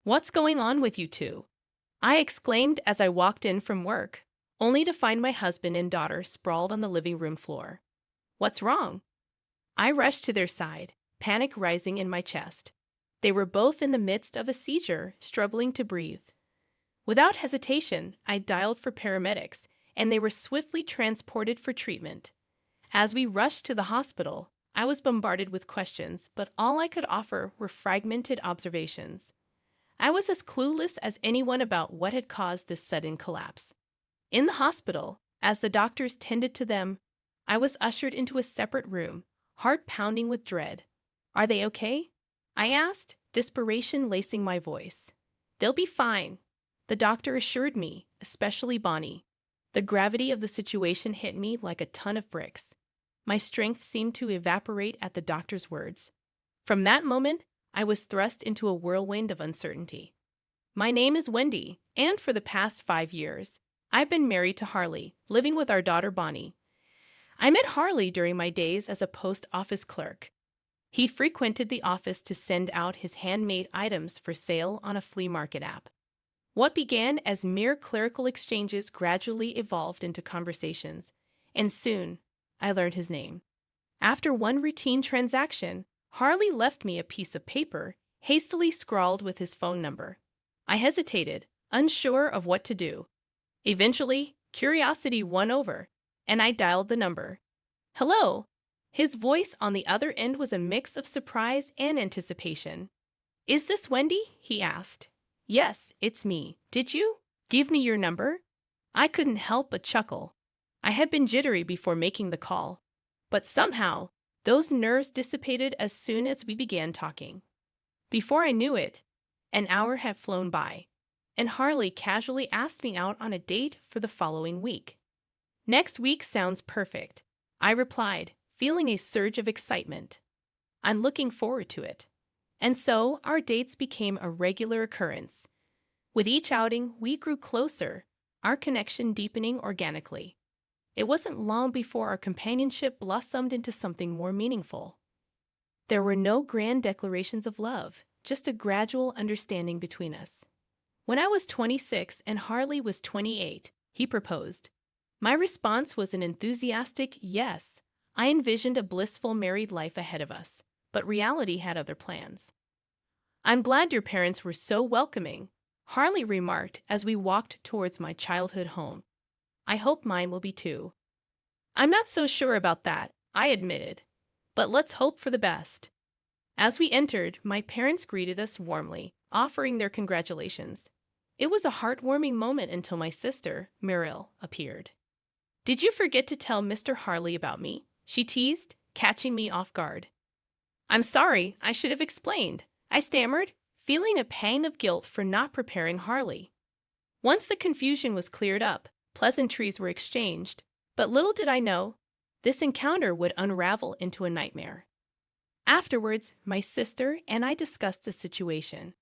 What's going on with you two? I exclaimed as I walked in from work, only to find my husband and daughter sprawled on the living room floor. What's wrong? I rushed to their side, panic rising in my chest. They were both in the midst of a seizure, struggling to breathe. Without hesitation, I dialed for paramedics, and they were swiftly transported for treatment. As we rushed to the hospital, I was bombarded with questions, but all I could offer were fragmented observations. I was as clueless as anyone about what had caused this sudden collapse. In the hospital, as the doctors tended to them, I was ushered into a separate room, heart pounding with dread. "Are they okay?" I asked, desperation lacing my voice. "They'll be fine," the doctor assured me, especially Bonnie. The gravity of the situation hit me like a ton of bricks. My strength seemed to evaporate at the doctor's words. From that moment, I was thrust into a whirlwind of uncertainty. My name is Wendy, and for the past 5 years, I've been married to Harley, living with our daughter Bonnie. I met Harley during my days as a post office clerk. He frequented the office to send out his handmade items for sale on a flea market app. What began as mere clerical exchanges gradually evolved into conversations, and soon I learned his name. After one routine transaction, Harley left me a piece of paper, hastily scrawled with his phone number. I hesitated, unsure of what to do. Eventually, curiosity won over, and I dialed the number. "Hello!" His voice on the other end was a mix of surprise and anticipation. "Is this Wendy?" he asked. "Yes, it's me. Did you give me your number?" I couldn't help but chuckle. I had been jittery before making the call, but somehow those nerves dissipated as soon as we began talking. Before I knew it, an hour had flown by, and Harley casually asked me out on a date for the following week. "Next week sounds perfect," I replied, feeling a surge of excitement. "I'm looking forward to it." And so our dates became a regular occurrence. With each outing, we grew closer, our connection deepening organically. It wasn't long before our companionship blossomed into something more meaningful. There were no grand declarations of love, just a gradual understanding between us. When I was 26 and Harley was 28, he proposed. My response was an enthusiastic yes. I envisioned a blissful married life ahead of us, but reality had other plans. "I'm glad your parents were so welcoming," Harley remarked as we walked towards my childhood home. "I hope mine will be too." "I'm not so sure about that," I admitted, "but let's hope for the best." As we entered, my parents greeted us warmly, offering their congratulations. It was a heartwarming moment until my sister, Muriel, appeared. "Did you forget to tell Mr. Harley about me?" she teased, catching me off guard. "I'm sorry, I should have explained," I stammered, feeling a pang of guilt for not preparing Harley. Once the confusion was cleared up, pleasantries were exchanged, but little did I know, this encounter would unravel into a nightmare. Afterwards, my sister and I discussed the situation.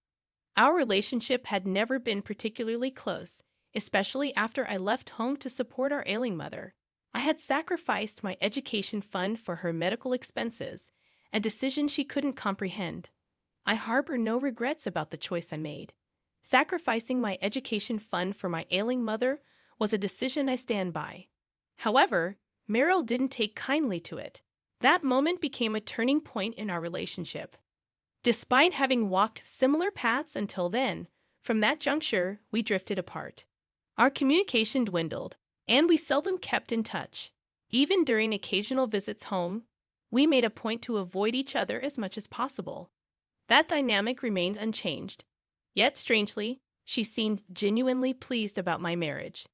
Our relationship had never been particularly close, especially after I left home to support our ailing mother. I had sacrificed my education fund for her medical expenses, a decision she couldn't comprehend. I harbor no regrets about the choice I made. Sacrificing my education fund for my ailing mother was a decision I stand by. However, Meryl didn't take kindly to it. That moment became a turning point in our relationship. Despite having walked similar paths until then, from that juncture, we drifted apart. Our communication dwindled, and we seldom kept in touch. Even during occasional visits home, we made a point to avoid each other as much as possible. That dynamic remained unchanged. Yet, strangely, she seemed genuinely pleased about my marriage.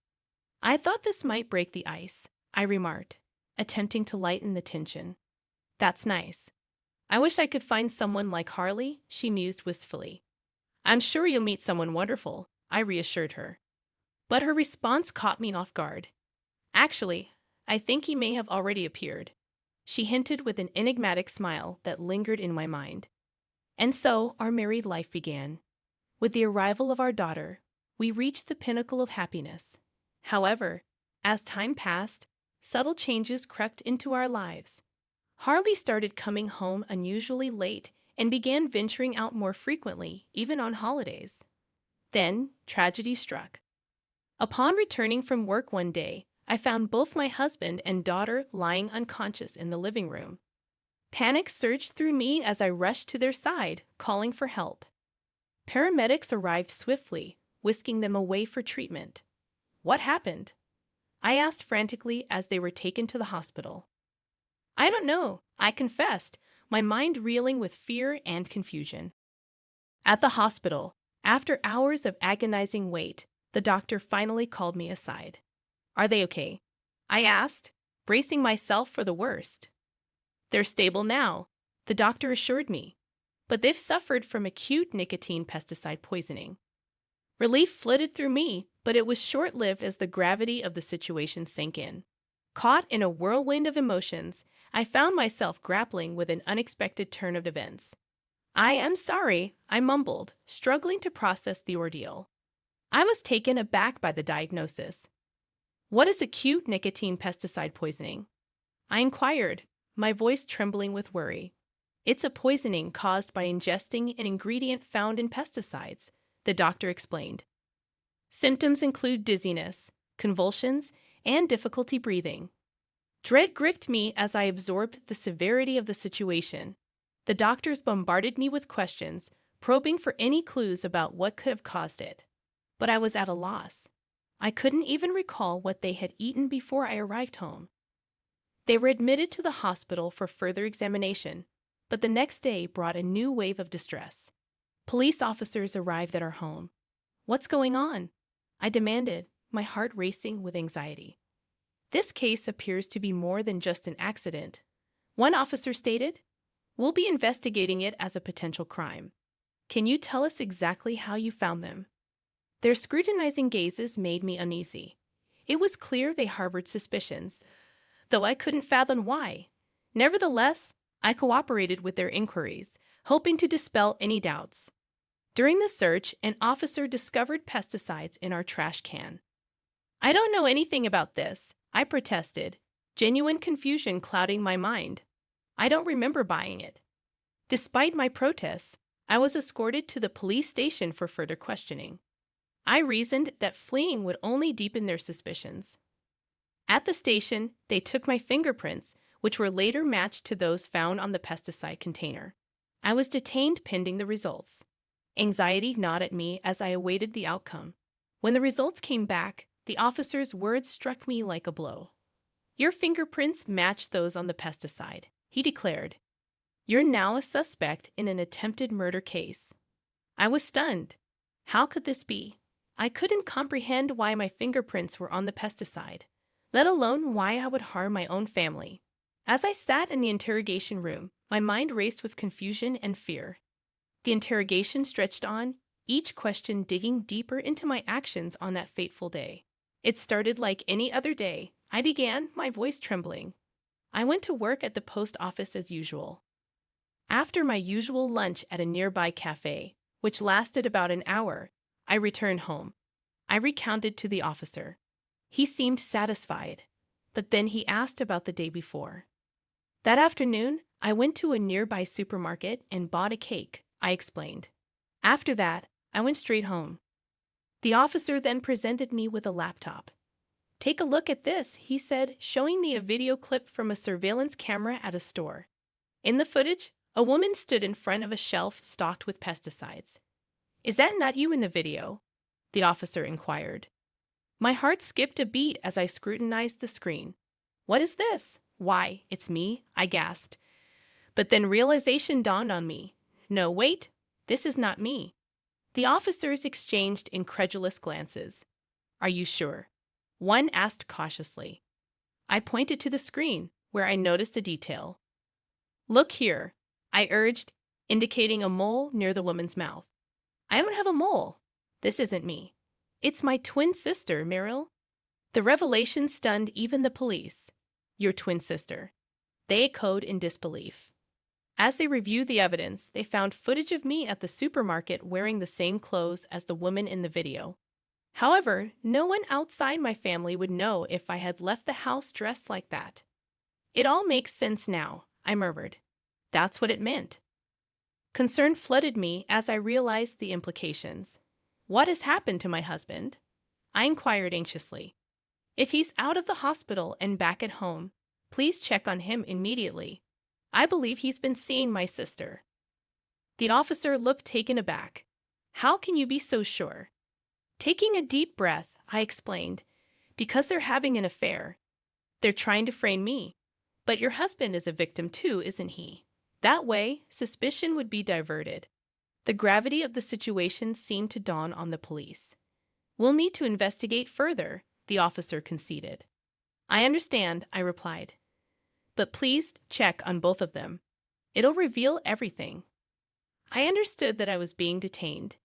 "I thought this might break the ice," I remarked, attempting to lighten the tension. "That's nice. I wish I could find someone like Harley," she mused wistfully. "I'm sure you'll meet someone wonderful," I reassured her. But her response caught me off guard. "Actually, I think he may have already appeared," she hinted with an enigmatic smile that lingered in my mind. And so our married life began. With the arrival of our daughter, we reached the pinnacle of happiness. However, as time passed, subtle changes crept into our lives. Harley started coming home unusually late and began venturing out more frequently, even on holidays. Then, tragedy struck. Upon returning from work one day, I found both my husband and daughter lying unconscious in the living room. Panic surged through me as I rushed to their side, calling for help. Paramedics arrived swiftly, whisking them away for treatment. What happened? I asked frantically as they were taken to the hospital. I don't know, I confessed, my mind reeling with fear and confusion. At the hospital, after hours of agonizing wait, the doctor finally called me aside. Are they okay? I asked, bracing myself for the worst. They're stable now, the doctor assured me, but they've suffered from acute nicotine pesticide poisoning. Relief flooded through me, but it was short-lived as the gravity of the situation sank in. Caught in a whirlwind of emotions, I found myself grappling with an unexpected turn of events. I am sorry, I mumbled, struggling to process the ordeal. I was taken aback by the diagnosis. What is acute nicotine pesticide poisoning? I inquired, my voice trembling with worry. It's a poisoning caused by ingesting an ingredient found in pesticides, the doctor explained. Symptoms include dizziness, convulsions, and difficulty breathing. Dread gripped me as I absorbed the severity of the situation. The doctors bombarded me with questions, probing for any clues about what could have caused it. But I was at a loss. I couldn't even recall what they had eaten before I arrived home. They were admitted to the hospital for further examination, but the next day brought a new wave of distress. Police officers arrived at our home. What's going on? I demanded, my heart racing with anxiety. This case appears to be more than just an accident. One officer stated, we'll be investigating it as a potential crime. Can you tell us exactly how you found them? Their scrutinizing gazes made me uneasy. It was clear they harbored suspicions, though I couldn't fathom why. Nevertheless, I cooperated with their inquiries, hoping to dispel any doubts. During the search, an officer discovered pesticides in our trash can. I don't know anything about this, I protested, genuine confusion clouding my mind. I don't remember buying it. Despite my protests, I was escorted to the police station for further questioning. I reasoned that fleeing would only deepen their suspicions. At the station, they took my fingerprints, which were later matched to those found on the pesticide container. I was detained pending the results. Anxiety gnawed at me as I awaited the outcome. When the results came back, the officer's words struck me like a blow. Your fingerprints match those on the pesticide, he declared. You're now a suspect in an attempted murder case. I was stunned. How could this be? I couldn't comprehend why my fingerprints were on the pesticide, let alone why I would harm my own family. As I sat in the interrogation room, my mind raced with confusion and fear. The interrogation stretched on, each question digging deeper into my actions on that fateful day. It started like any other day. I began, my voice trembling. I went to work at the post office as usual. After my usual lunch at a nearby cafe, which lasted about an hour, I returned home. I recounted to the officer. He seemed satisfied, but then he asked about the day before. That afternoon, I went to a nearby supermarket and bought a cake, I explained. After that, I went straight home. The officer then presented me with a laptop. Take a look at this, he said, showing me a video clip from a surveillance camera at a store. In the footage, a woman stood in front of a shelf stocked with pesticides. Is that not you in the video? The officer inquired. My heart skipped a beat as I scrutinized the screen. What is this? Why, it's me, I gasped. But then realization dawned on me. No, wait, this is not me. The officers exchanged incredulous glances. Are you sure? One asked cautiously. I pointed to the screen, where I noticed a detail. Look here, I urged, indicating a mole near the woman's mouth. I don't have a mole. This isn't me. It's my twin sister, Meryl. The revelation stunned even the police. Your twin sister. They echoed in disbelief. As they reviewed the evidence, they found footage of me at the supermarket wearing the same clothes as the woman in the video. However, no one outside my family would know if I had left the house dressed like that. It all makes sense now, I murmured. That's what it meant. Concern flooded me as I realized the implications. What has happened to my husband? I inquired anxiously. If he's out of the hospital and back at home, please check on him immediately. I believe he's been seeing my sister. The officer looked taken aback. How can you be so sure? Taking a deep breath, I explained, because they're having an affair. They're trying to frame me. But your husband is a victim too, isn't he? That way, suspicion would be diverted. The gravity of the situation seemed to dawn on the police. We'll need to investigate further, the officer conceded. I understand, I replied. But please check on both of them. It'll reveal everything. I understood that I was being detained.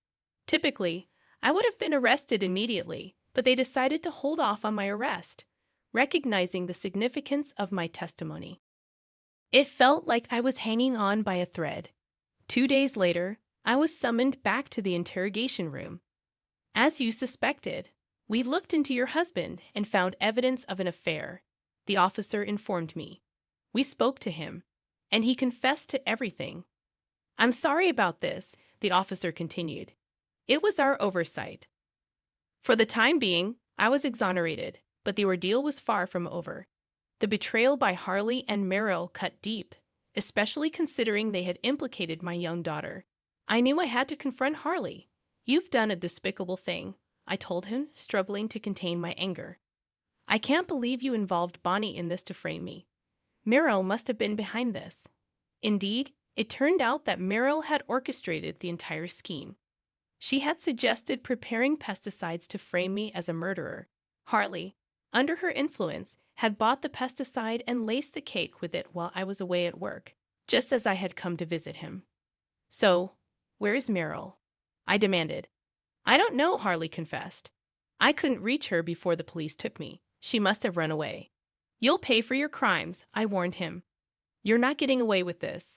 Typically, I would have been arrested immediately, but they decided to hold off on my arrest, recognizing the significance of my testimony. It felt like I was hanging on by a thread. 2 days later, I was summoned back to the interrogation room. As you suspected, we looked into your husband and found evidence of an affair, the officer informed me. We spoke to him, and he confessed to everything. I'm sorry about this, the officer continued. It was our oversight. For the time being, I was exonerated, but the ordeal was far from over. The betrayal by Harley and Merrill cut deep, especially considering they had implicated my young daughter. I knew I had to confront Harley. You've done a despicable thing, I told him, struggling to contain my anger. I can't believe you involved Bonnie in this to frame me. Merrill must have been behind this. Indeed, it turned out that Merrill had orchestrated the entire scheme. She had suggested preparing pesticides to frame me as a murderer. Harley, under her influence, had bought the pesticide and laced the cake with it while I was away at work, just as I had come to visit him. So, where is Merrill? I demanded. I don't know, Harley confessed. I couldn't reach her before the police took me. She must have run away. You'll pay for your crimes, I warned him. You're not getting away with this.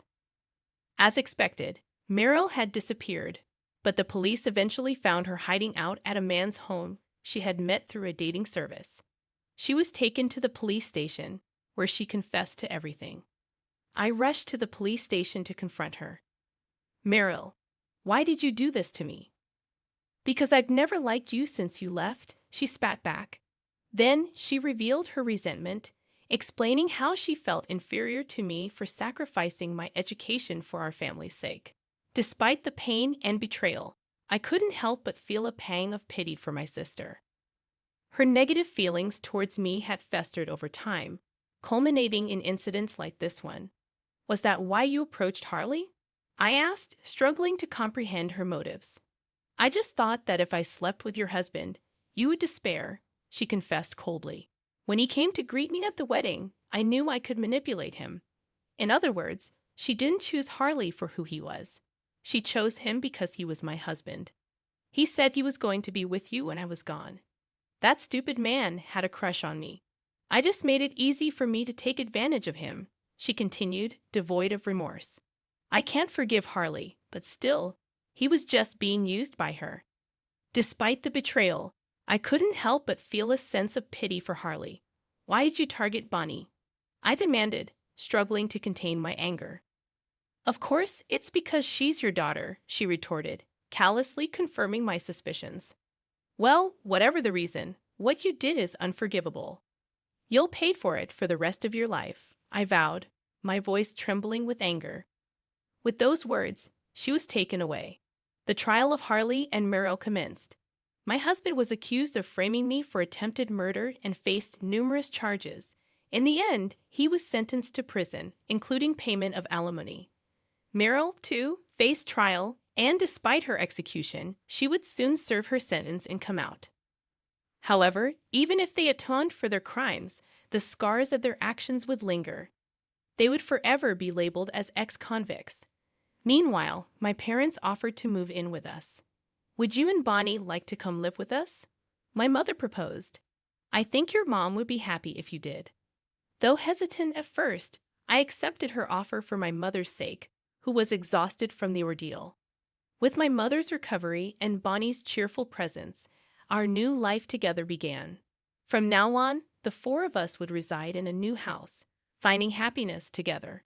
As expected, Merrill had disappeared, but the police eventually found her hiding out at a man's home she had met through a dating service. She was taken to the police station, where she confessed to everything. I rushed to the police station to confront her. Merrill, why did you do this to me? Because I've never liked you since you left, she spat back. Then she revealed her resentment, explaining how she felt inferior to me for sacrificing my education for our family's sake. Despite the pain and betrayal, I couldn't help but feel a pang of pity for my sister. Her negative feelings towards me had festered over time, culminating in incidents like this one. Was that why you approached Harley? I asked, struggling to comprehend her motives. I just thought that if I slept with your husband, you would despair, she confessed coldly. When he came to greet me at the wedding, I knew I could manipulate him. In other words, she didn't choose Harley for who he was. She chose him because he was my husband. He said he was going to be with you when I was gone. That stupid man had a crush on me. I just made it easy for me to take advantage of him, she continued, devoid of remorse. I can't forgive Harley, but still, he was just being used by her. Despite the betrayal, I couldn't help but feel a sense of pity for Harley. Why did you target Bonnie? I demanded, struggling to contain my anger. Of course, it's because she's your daughter, she retorted, callously confirming my suspicions. Well, whatever the reason, what you did is unforgivable. You'll pay for it for the rest of your life, I vowed, my voice trembling with anger. With those words, she was taken away. The trial of Harley and Merrill commenced. My husband was accused of framing me for attempted murder and faced numerous charges. In the end, he was sentenced to prison, including payment of alimony. Merrill, too, faced trial, and despite her execution, she would soon serve her sentence and come out. However, even if they atoned for their crimes, the scars of their actions would linger. They would forever be labeled as ex-convicts. Meanwhile, my parents offered to move in with us. Would you and Bonnie like to come live with us? My mother proposed. I think your mom would be happy if you did. Though hesitant at first, I accepted her offer for my mother's sake, who was exhausted from the ordeal. With my mother's recovery and Bonnie's cheerful presence, our new life together began. From now on, the four of us would reside in a new house, finding happiness together.